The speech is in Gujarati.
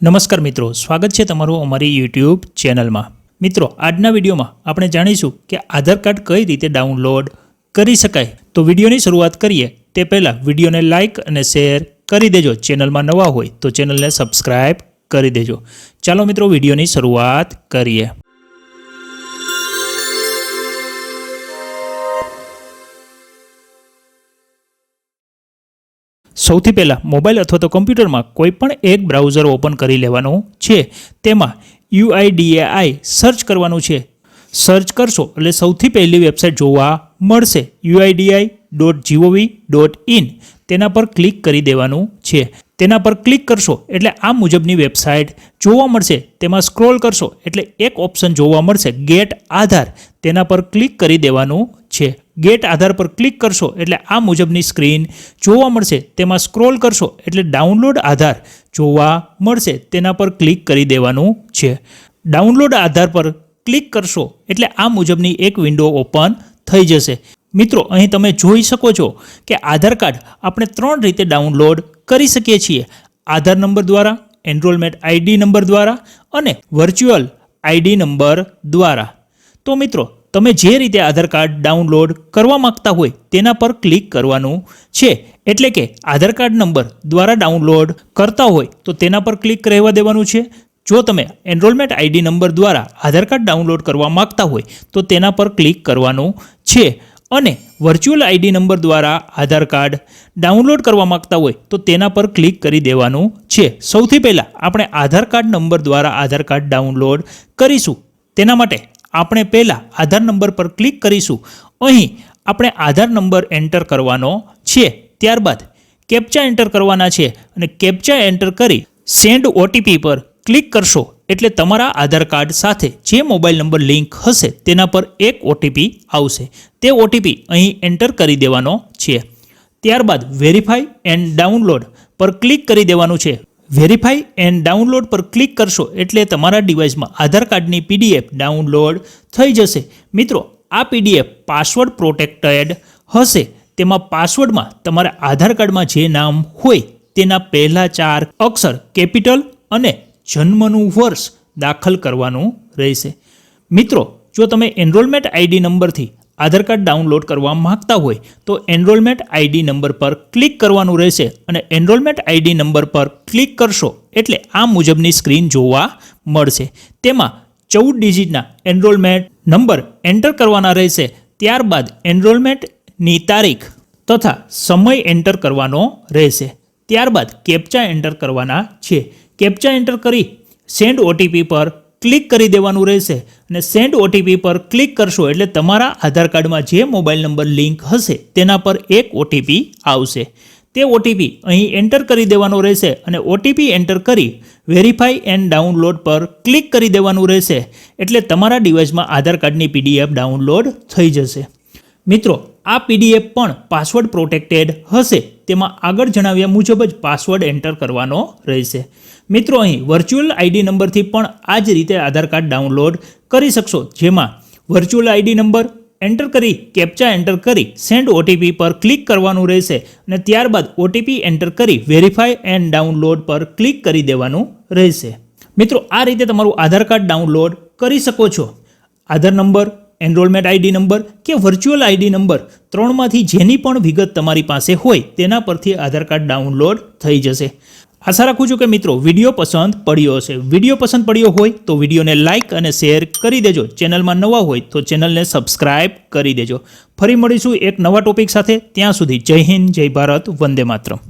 નમસ્કાર મિત્રો, સ્વાગત છે તમારું અમારી યુટ્યુબ ચેનલમાં। મિત્રો, આજના વિડીયોમાં આપણે જાણીશું કે આધાર કાર્ડ કઈ રીતે ડાઉનલોડ કરી શકાય। તો વિડીયોની શરૂઆત કરીએ તે પહેલાં વિડીયોને લાઇક અને શેર કરી દેજો। ચેનલમાં નવા હોય તો ચેનલને સબસ્ક્રાઇબ કરી દેજો। ચાલો મિત્રો, વિડીયોની શરૂઆત કરીએ। સૌથી પહેલાં મોબાઈલ અથવા તો કમ્પ્યુટરમાં કોઈપણ એક બ્રાઉઝર ઓપન કરી લેવાનું છે। તેમાં UIDAI સર્ચ કરવાનું છે। સર્ચ કરશો એટલે સૌથી પહેલી વેબસાઇટ જોવા મળશે uidi.gov.in। તેના પર ક્લિક કરી દેવાનું છે। તેના પર ક્લિક કરશો એટલે આ મુજબની વેબસાઇટ જોવા મળશે। તેમાં સ્ક્રોલ કરશો એટલે એક ઓપ્શન જોવા મળશે ગેટ આધાર। તેના પર ક્લિક કરી દેવાનું છે। ગેટ આધાર પર ક્લિક કરશો એટલે આ મુજબની સ્ક્રીન જોવા મળશે। તેમાં સ્ક્રોલ કરશો એટલે ડાઉનલોડ આધાર જોવા મળશે। તેના પર ક્લિક કરી દેવાનું છે। ડાઉનલોડ આધાર પર ક્લિક કરશો એટલે આ મુજબની એક વિન્ડો ઓપન થઈ જશે। મિત્રો, અહીં તમે જોઈ શકો છો કે આધાર કાર્ડ આપણે 3 રીતે ડાઉનલોડ કરી શકીએ છીએ। આધાર નંબર દ્વારા, એનરોલમેન્ટ આઈડી નંબર દ્વારા અને વર્ચ્યુઅલ આઈડી નંબર દ્વારા। તો મિત્રો, તમે જે રીતે આધાર કાર્ડ ડાઉનલોડ કરવા માંગતા હોય તેના પર ક્લિક કરવાનું છે। એટલે કે આધાર કાર્ડ નંબર દ્વારા ડાઉનલોડ કરતા હોય તો તેના પર ક્લિક રહેવા દેવાનું છે। જો તમે એનરોલમેન્ટ આઈડી નંબર દ્વારા આધાર કાર્ડ ડાઉનલોડ કરવા માંગતા હોય તો તેના પર ક્લિક કરવાનું છે। અને વર્ચ્યુઅલ આઈડી નંબર દ્વારા આધાર કાર્ડ ડાઉનલોડ કરવા માંગતા હોય તો તેના પર ક્લિક કરી દેવાનું છે। સૌથી પહેલાં આપણે આધાર કાર્ડ નંબર દ્વારા આધાર કાર્ડ ડાઉનલોડ કરીશું। તેના માટે આપણે પહેલાં આધાર નંબર પર ક્લિક કરીશું। અહીં આપણે આધાર નંબર એન્ટર કરવાનો છે। ત્યારબાદ કેપ્ચા એન્ટર કરવાના છે અને કેપ્ચા એન્ટર કરી સેન્ડ ઓટીપી પર ક્લિક કરશો એટલે તમારા આધાર કાર્ડ સાથે જે મોબાઈલ નંબર લિંક હશે તેના પર એક ઓટીપી આવશે। તે ઓટીપી અહીં એન્ટર કરી દેવાનો છે। ત્યારબાદ વેરીફાઈ એન્ડ ડાઉનલોડ પર ક્લિક કરી દેવાનું છે। વેરીફાઈ એન્ડ ડાઉનલોડ પર ક્લિક કરશો એટલે તમારા ડિવાઇસમાં આધાર કાર્ડની PDF ડાઉનલોડ થઈ જશે। મિત્રો, આ PDF પાસવર્ડ પ્રોટેક્ટેડ હશે। તેમાં પાસવર્ડમાં તમારા આધાર કાર્ડમાં જે નામ હોય તેના પહેલા 4 અક્ષર કેપિટલ અને જન્મનું વર્ષ દાખલ કરવાનું રહેશે। મિત્રો, જો તમે એનરોલમેન્ટ આઈડી નંબરથી આધાર કાર્ડ ડાઉનલોડ કરવા માંગતા હોય તો એનરોલમેન્ટ આઈડી નંબર પર ક્લિક કરવાનું રહેશે અને એનરોલમેન્ટ આઈડી નંબર પર ક્લિક કરશો એટલે આ મુજબની સ્ક્રીન જોવા મળશે। તેમાં 14 ડિજિટના એનરોલમેન્ટ નંબર એન્ટર કરવાના રહેશે। ત્યારબાદ એનરોલમેન્ટની તારીખ તથા સમય એન્ટર કરવાનો રહેશે। ત્યારબાદ કેપ્ચા એન્ટર કરવાના છે। કેપ્ચા એન્ટર કરી સેન્ડ ઓટીપી પર ક્લિક કરી દેવાનું રહેશે અને સેન્ડ ઓટીપી પર ક્લિક કરશો એટલે તમારા આધાર કાર્ડમાં જે મોબાઈલ નંબર લિંક હશે તેના પર એક ઓટીપી આવશે। તે ઓટીપી અહીં એન્ટર કરી દેવાનો રહેશે અને ઓટીપી એન્ટર કરી વેરીફાઈ એન્ડ ડાઉનલોડ પર ક્લિક કરી દેવાનું રહેશે એટલે તમારા ડિવાઇસમાં આધાર કાર્ડની PDF ડાઉનલોડ થઈ જશે। મિત્રો, આ PDF પણ પાસવર્ડ પ્રોટેક્ટેડ હશે। તેમાં આગળ જણાવ્યા મુજબ જ પાસવર્ડ એન્ટર કરવાનો રહેશે। મિત્રો, અહીં વર્ચ્યુઅલ આઈડી નંબરથી પણ આ જ રીતે આધાર કાર્ડ ડાઉનલોડ કરી શકશો। જેમાં વર્ચ્યુઅલ આઈડી નંબર એન્ટર કરી કેપ્ચા એન્ટર કરી સેન્ડ ઓટીપી પર ક્લિક કરવાનું રહેશે અને ત્યારબાદ ઓટીપી એન્ટર કરી વેરીફાઈ એન્ડ ડાઉનલોડ પર ક્લિક કરી દેવાનું રહેશે। મિત્રો, આ રીતે તમારું આધાર કાર્ડ ડાઉનલોડ કરી શકો છો। આધાર નંબર, એનરોલમેન્ટ આઈડી નંબર કે વર્ચ્યુઅલ આઈડી નંબર 3માંથી જેની પણ વિગત તમારી પાસે હોય તેના પરથી આધાર કાર્ડ ડાઉનલોડ થઈ જશે। આશા રાખું છું કે મિત્રો વિડીયો પસંદ પડ્યો હશે। વિડીયો પસંદ પડ્યો હોય તો વિડીયોને લાઇક અને શેર કરી દેજો। ચેનલમાં નવા હોય તો ચેનલને સબસ્ક્રાઇબ કરી દેજો। ફરી મળીશું એક નવા ટોપિક સાથે। ત્યાં સુધી જય હિન્દ, જય ભારત, વંદે માતરમ।